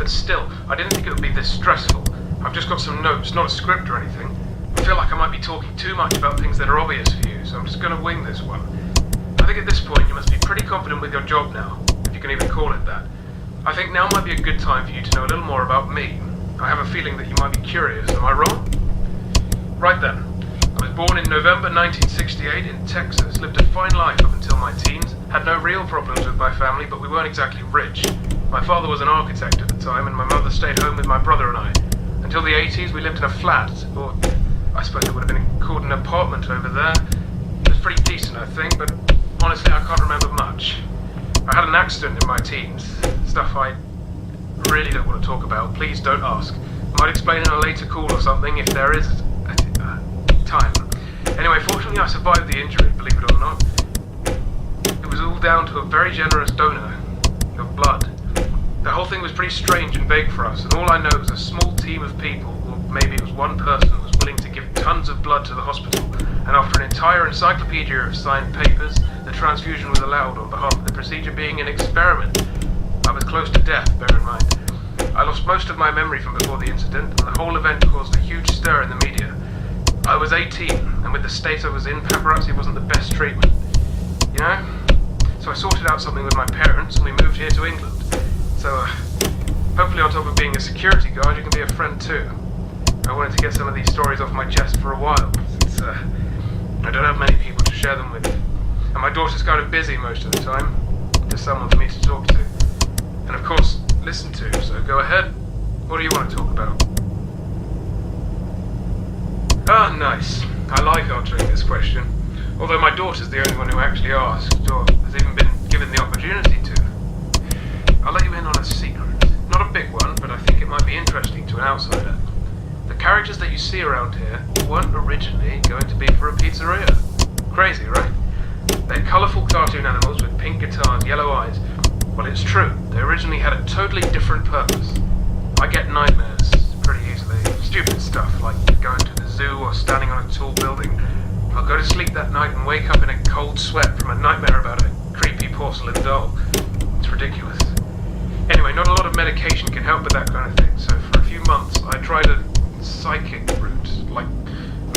but still, I didn't think it would be this stressful. I've just got some notes, not a script or anything. I feel like I might be talking too much about things that are obvious for you, so I'm just gonna wing this one. I think at this point you must be pretty confident with your job now, if you can even call it that. I think now might be a good time for you to know a little more about me. I have a feeling that you might be curious, am I wrong? Right then. I was born in November 1968 in Texas, lived a fine life up until my teens, had no real problems with my family, but we weren't exactly rich. My father was an architect at the time, and my mother stayed home with my brother and I. Until the 80s, we lived in a flat, or I suppose it would have been called an apartment over there. It was pretty decent, I think, but honestly, I can't remember much. I had an accident in my teens, stuff I really don't want to talk about. Please don't ask. I might explain in a later call or something if there is time. Anyway, fortunately I survived the injury, believe it or not. It was all down to a very generous donor of blood. The whole thing was pretty strange and vague for us, and all I know is a small team of people, or maybe it was one person, was willing to give tons of blood to the hospital, and after an entire encyclopedia of signed papers, the transfusion was allowed on behalf of the procedure being an experiment. I was close to death, bear in mind. I lost most of my memory from before the incident, and the whole event caused a huge stir in the media. I was 18, and with the state I was in, paparazzi wasn't the best treatment. You know? So I sorted out something with my parents, and we moved here to England. So, hopefully on top of being a security guard, you can be a friend too. I wanted to get some of these stories off my chest for a while, since I don't have many people to share them with. And my daughter's kind of busy most of the time. Just someone for me to talk to. And of course, listen to, so go ahead. What do you want to talk about? Ah, nice. I like answering this question. Although my daughter's the only one who actually asked, or has even been given the opportunity to. I'll let you in on a secret. Not a big one, but I think it might be interesting to an outsider. The characters that you see around here weren't originally going to be for a pizzeria. Crazy, right? They're colourful cartoon animals with pink guitars, yellow eyes. Well, it's true. They originally had a totally different purpose. I get nightmares pretty easily. Stupid stuff, like going to the zoo or standing on a tall building. I'll go to sleep that night and wake up in a cold sweat from a nightmare about a creepy porcelain doll. It's ridiculous. Anyway, not a lot of medication can help with that kind of thing, so for a few months I tried a psychic route, like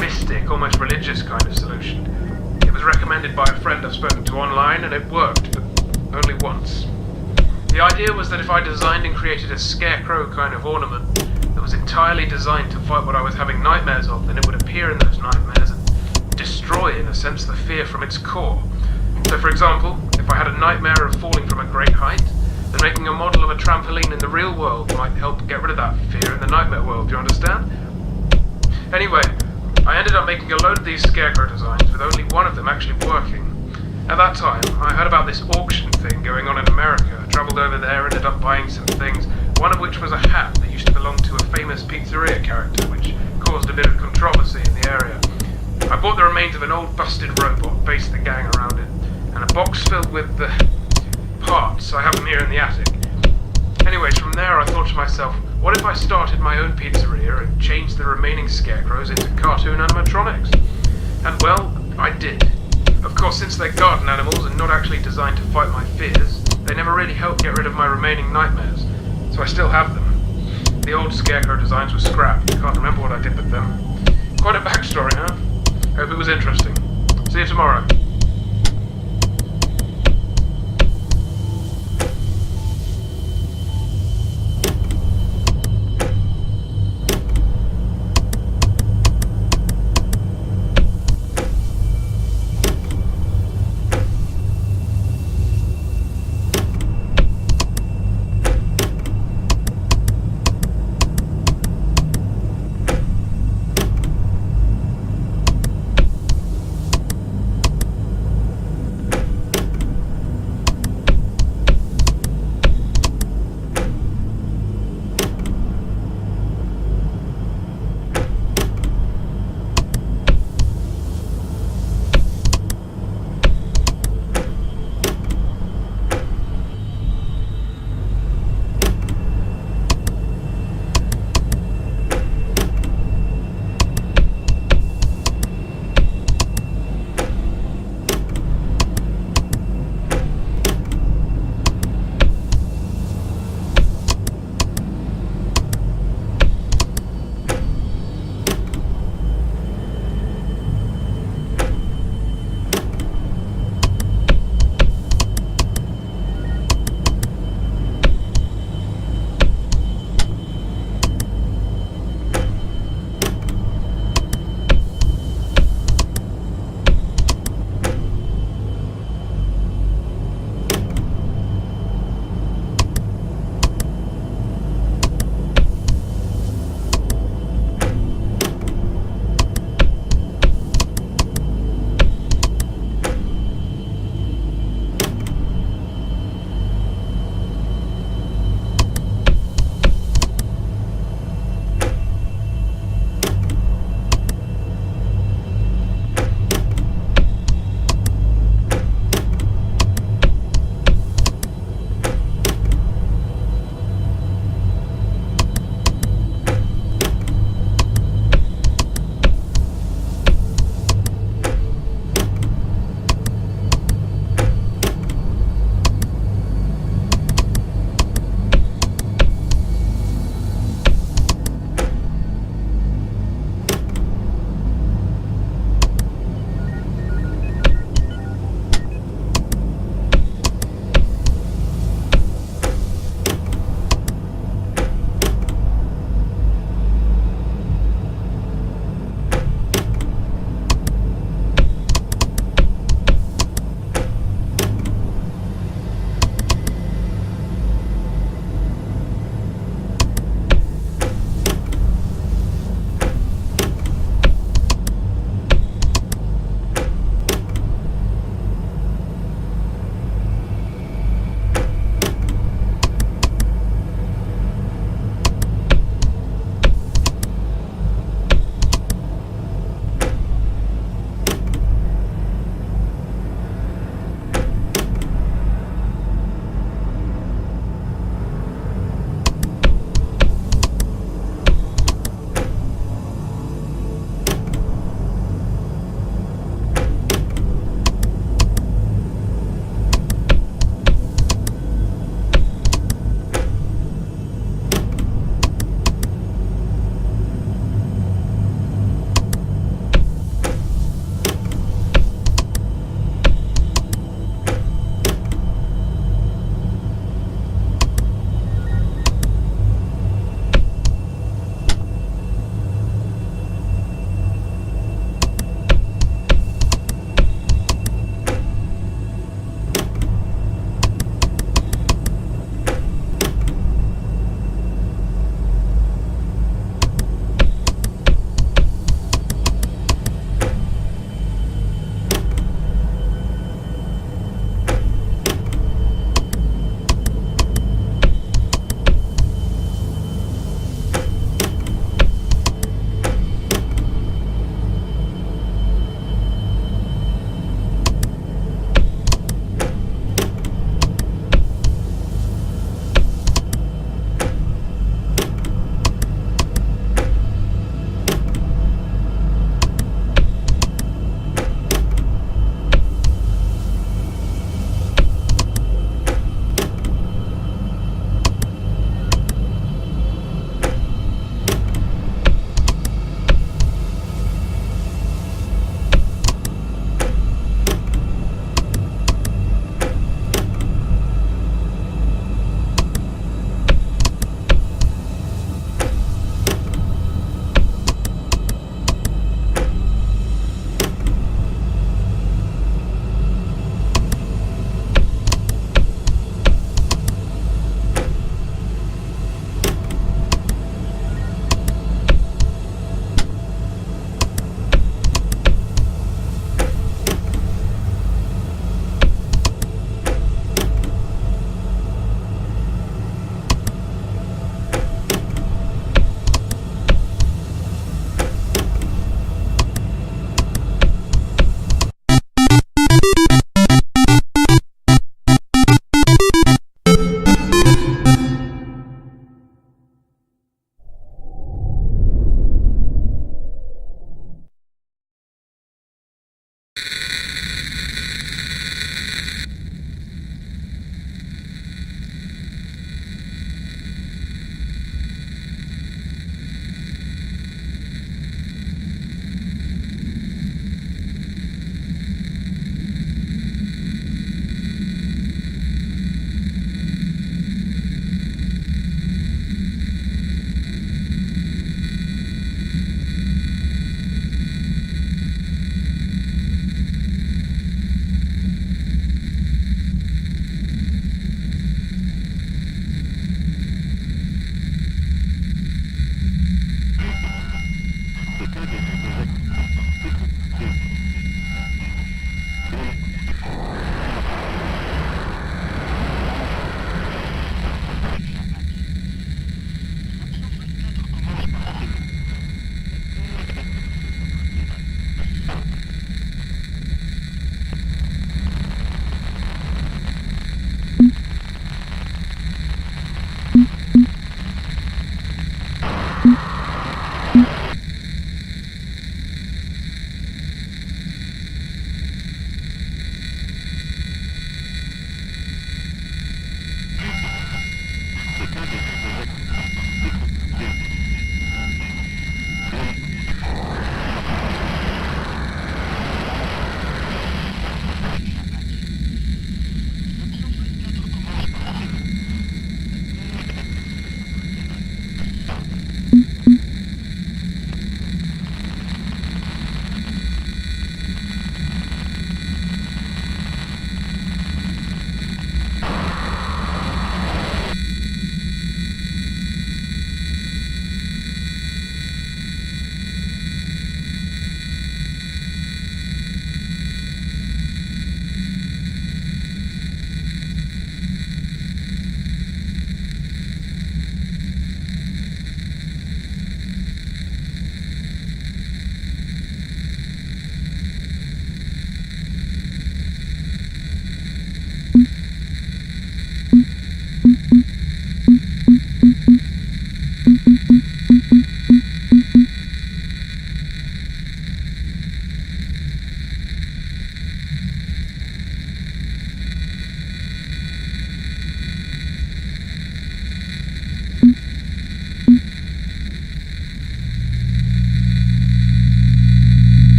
mystic, almost religious kind of solution. It was recommended by a friend I've spoken to online, and it worked, but only once. The idea was that if I designed and created a scarecrow kind of ornament that was entirely designed to fight what I was having nightmares of, then it would appear in those nightmares and destroy, in a sense, the fear from its core. So for example, if I had a nightmare of falling from a great height, then making a model of a trampoline in the real world might help get rid of that fear in the nightmare world, do you understand? Anyway, I ended up making a load of these scarecrow designs with only one of them actually working. At that time, I heard about this auction thing going on in America. I travelled over there, ended up buying some things, one of which was a hat that used to belong to a famous pizzeria character, which caused a bit of controversy in the area. I bought the remains of an old busted robot, based the gang around it, and a box filled with the parts. I have them here in the attic. Anyways, from there I thought to myself, what if I started my own pizzeria and changed the remaining scarecrows into cartoon animatronics? And well, I did. Of course, since they're garden animals and not actually designed to fight my fears, they never really helped get rid of my remaining nightmares. So I still have them. The old scarecrow designs were scrapped. I can't remember what I did with them. Quite a backstory, huh? Hope it was interesting. See you tomorrow.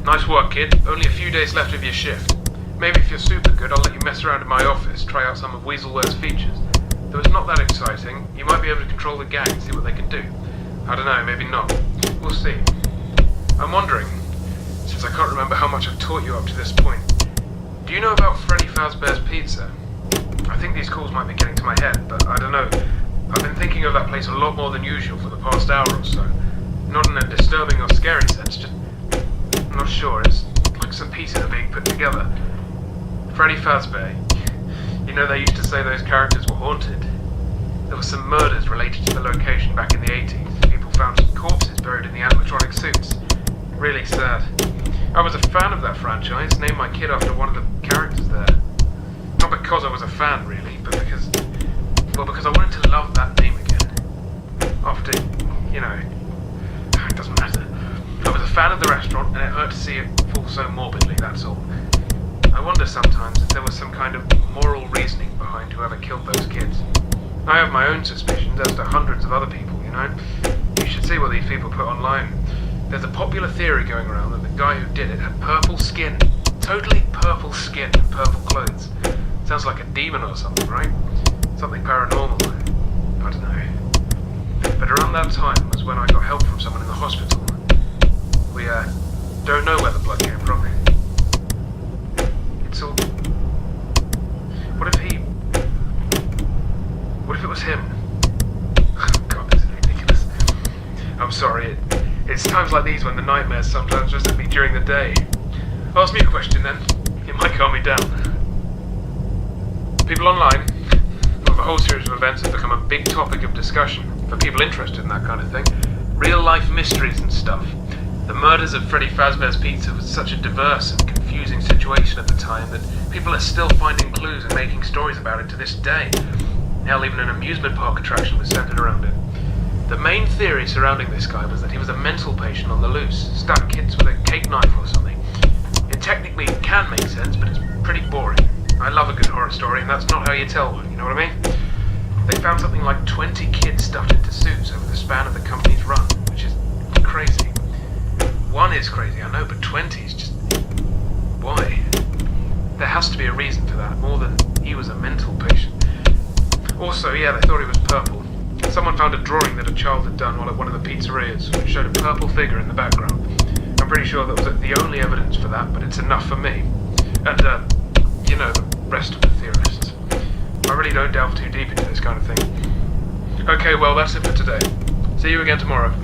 Nice work, kid. Only a few days left of your shift. Maybe if you're super good, I'll let you mess around in my office, try out some of Weaselware's features. Though it's not that exciting, you might be able to control the gang and see what they can do. I don't know, maybe not. We'll see. I'm wondering, since I can't remember how much I've taught you up to this point, do you know about Freddy Fazbear's Pizza? I think these calls might be getting to my head, but I don't know. I've been thinking of that place a lot more than usual for the past hour or so. Not in a disturbing or scary sense, just... I'm not sure, it's like some pieces are being put together. Freddy Fazbear. You know they used to say those characters were haunted. There were some murders related to the location back in the 80s. People found some corpses buried in the animatronic suits. Really sad. I was a fan of that franchise, named my kid after one of the characters there. Not because I was a fan, really, but because I wanted to love that name again. After, you know, it doesn't matter. I was a fan of the restaurant, and it hurt to see it fall so morbidly, that's all. I wonder sometimes if there was some kind of moral reasoning behind whoever killed those kids. I have my own suspicions, as do hundreds of other people, you know? You should see what these people put online. There's a popular theory going around that the guy who did it had purple skin. Totally purple skin and purple clothes. Sounds like a demon or something, right? Something paranormal. that time was when I got help from someone in the hospital. We, don't know where the blood came from. It's all... What if it was him? God, this is ridiculous. I'm sorry, it's times like these when the nightmares sometimes visit me during the day. Ask me a question then, it might calm me down. People online, the whole series of events have become a big topic of discussion for people interested in that kind of thing. Real life mysteries and stuff. The murders of Freddy Fazbear's Pizza was such a diverse and confusing situation at the time that people are still finding clues and making stories about it to this day. Hell, even an amusement park attraction was centered around it. The main theory surrounding this guy was that he was a mental patient on the loose, stabbed kids with a cake knife or something. It technically can make sense, but it's pretty boring. I love a good horror story, and that's not how you tell one, you know what I mean? They found something like 20 kids stuffed into suits over the span of the company's run, which is crazy. One is crazy, I know, but 20 is just... Why? There has to be a reason for that, more than he was a mental patient. Also, yeah, they thought he was purple. Someone found a drawing that a child had done while at one of the pizzerias, which showed a purple figure in the background. I'm pretty sure that was the only evidence for that, but it's enough for me. And, you know, the rest of the theorists. I really don't delve too deep into this kind of thing. Okay, well, that's it for today. See you again tomorrow.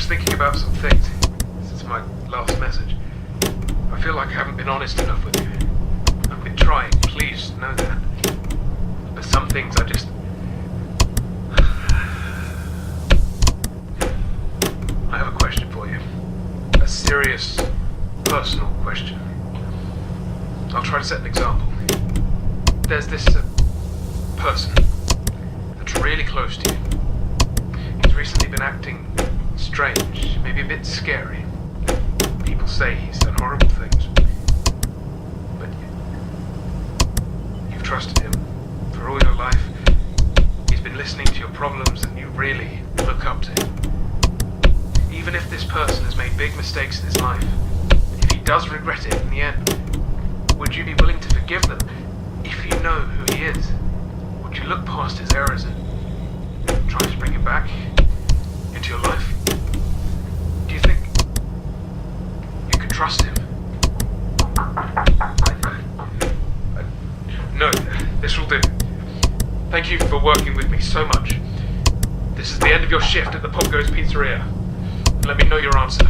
was thinking about some things since my last message. I feel like I haven't been honest enough with you. I've been trying, please know that. But some things I just... I have a question for you. A serious, personal question. I'll try to set an example. There's this person that's really close to you. He's recently been acting strange, maybe a bit scary. People say he's done horrible things. But you've trusted him for all your life. He's been listening to your problems and you really look up to him. Even if this person has made big mistakes in his life, if he does regret it in the end, would you be willing to forgive them if you know who he is? Would you look past his errors and try to bring him back into your life? Do you think you could trust him? No, this will do. Thank you for working with me so much. This is the end of your shift at the POPGOES pizzeria. Let me know your answer.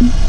Bye.